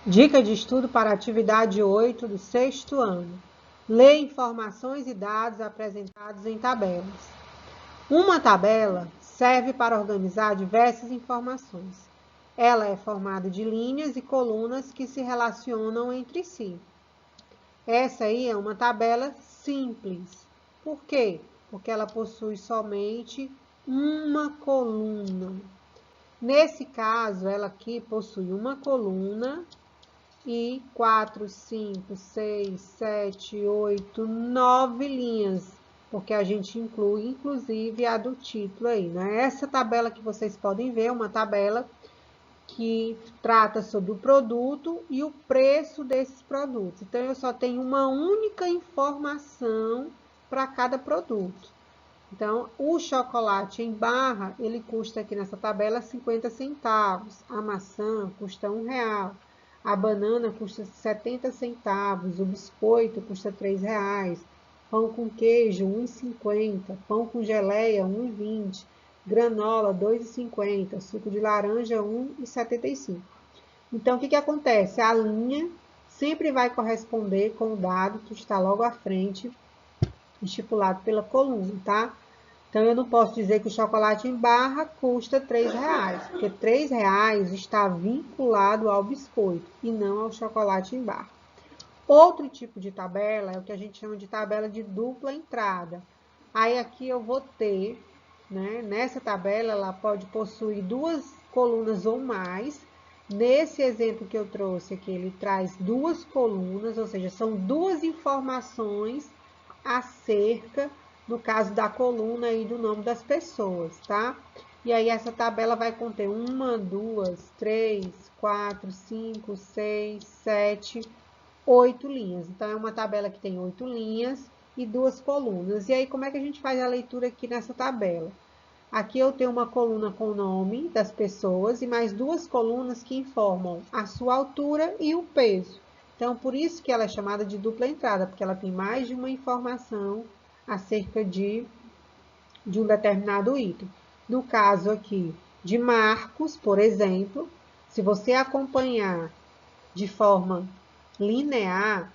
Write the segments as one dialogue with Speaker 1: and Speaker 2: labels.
Speaker 1: Dica de estudo para a atividade 8 do sexto ano. Lê informações e dados apresentados em tabelas. Uma tabela serve para organizar diversas informações. Ela é formada de linhas e colunas que se relacionam entre si. Essa aí é uma tabela simples. Por quê? Porque ela possui somente uma coluna. Nesse caso, ela aqui possui uma coluna e 4, 5, 6, 7, 8, 9 linhas, porque a gente inclui, inclusive, a do título aí, né? Essa tabela que vocês podem ver é uma tabela que trata sobre o produto e o preço desses produtos. Então, eu só tenho uma única informação para cada produto. Então, o chocolate em barra, ele custa aqui nessa tabela 50 centavos. A maçã custa R$1. A banana custa 70 centavos. O biscoito custa R$3. Pão com queijo, 1,50. Pão com geleia, 1,20. Granola, 2,50. Suco de laranja, 1,75. Então, o que acontece? A linha sempre vai corresponder com o dado que está logo à frente, estipulado pela coluna, tá? Então, eu não posso dizer que o chocolate em barra custa R$3, porque R$3 está vinculado ao biscoito e não ao chocolate em barra. Outro tipo de tabela é o que a gente chama de tabela de dupla entrada. Aí, aqui eu vou ter, né, nessa tabela, ela pode possuir duas colunas ou mais. Nesse exemplo que eu trouxe aqui, ele traz duas colunas, ou seja, são duas informações acerca, no caso da coluna e do nome das pessoas, tá? E aí essa tabela vai conter 1, 2, 3, 4, 5, 6, 7, 8 linhas. Então, é uma tabela que tem 8 linhas e duas colunas. E aí, como é que a gente faz a leitura aqui nessa tabela? Aqui eu tenho uma coluna com o nome das pessoas e mais duas colunas que informam a sua altura e o peso. Então, por isso que ela é chamada de dupla entrada, porque ela tem mais de uma informação acerca de um determinado item. No caso aqui de Marcos, por exemplo, se você acompanhar de forma linear,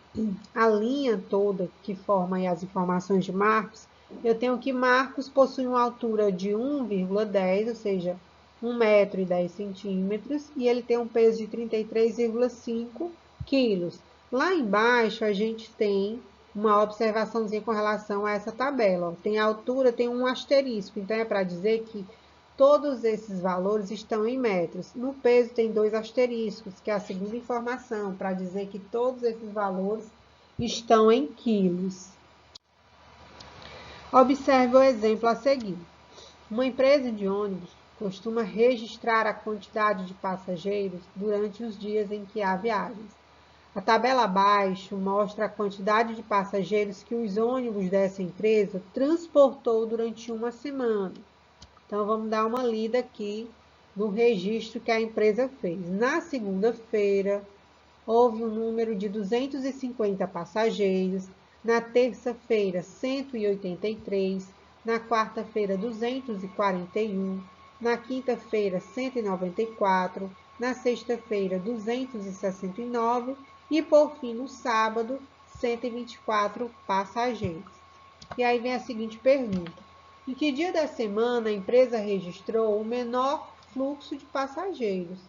Speaker 1: a linha toda que forma as informações de Marcos, eu tenho que Marcos possui uma altura de 1,10, ou seja, 1,10 m, e ele tem um peso de 33,5 quilos. Lá embaixo, a gente tem uma observaçãozinha com relação a essa tabela. Tem a altura, tem um asterisco, então é para dizer que todos esses valores estão em metros. No peso tem dois asteriscos, que é a segunda informação, para dizer que todos esses valores estão em quilos. Observe o exemplo a seguir. Uma empresa de ônibus costuma registrar a quantidade de passageiros durante os dias em que há viagens. A tabela abaixo mostra a quantidade de passageiros que os ônibus dessa empresa transportou durante uma semana. Então, vamos dar uma lida aqui no registro que a empresa fez. Na segunda-feira, houve um número de 250 passageiros. Na terça-feira, 183. Na quarta-feira, 241. Na quinta-feira, 194. Na sexta-feira, 269. E, por fim, no sábado, 124 passageiros. E aí vem a seguinte pergunta. Em que dia da semana a empresa registrou o menor fluxo de passageiros?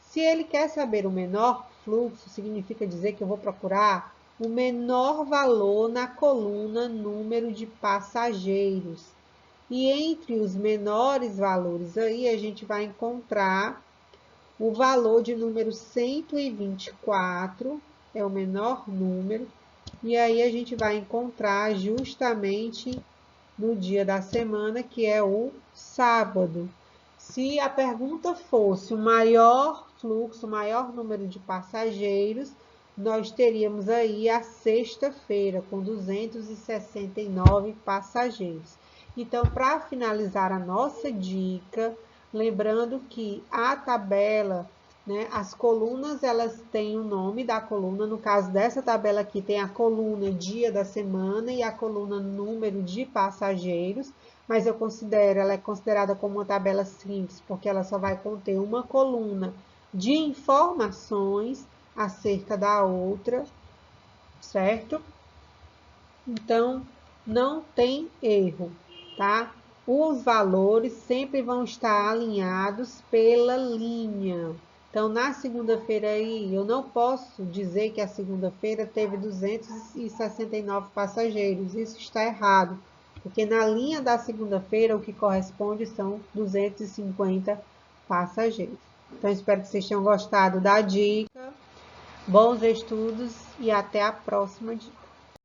Speaker 1: Se ele quer saber o menor fluxo, significa dizer que eu vou procurar o menor valor na coluna número de passageiros. E entre os menores valores aí, a gente vai encontrar o valor de número 124, é o menor número. E aí a gente vai encontrar justamente no dia da semana, que é o sábado. Se a pergunta fosse o maior fluxo, o maior número de passageiros, nós teríamos aí a sexta-feira, com 269 passageiros. Então, para finalizar a nossa dica, lembrando que a tabela, né, as colunas, elas têm o nome da coluna. No caso dessa tabela aqui, tem a coluna dia da semana e a coluna número de passageiros, mas ela é considerada como uma tabela simples, porque ela só vai conter uma coluna de informações acerca da outra, certo? Então, não tem erro, tá? Os valores sempre vão estar alinhados pela linha. Então, na segunda-feira aí, eu não posso dizer que a segunda-feira teve 269 passageiros. Isso está errado, porque na linha da segunda-feira, o que corresponde são 250 passageiros. Então, espero que vocês tenham gostado da dica. Bons estudos e até a próxima dica.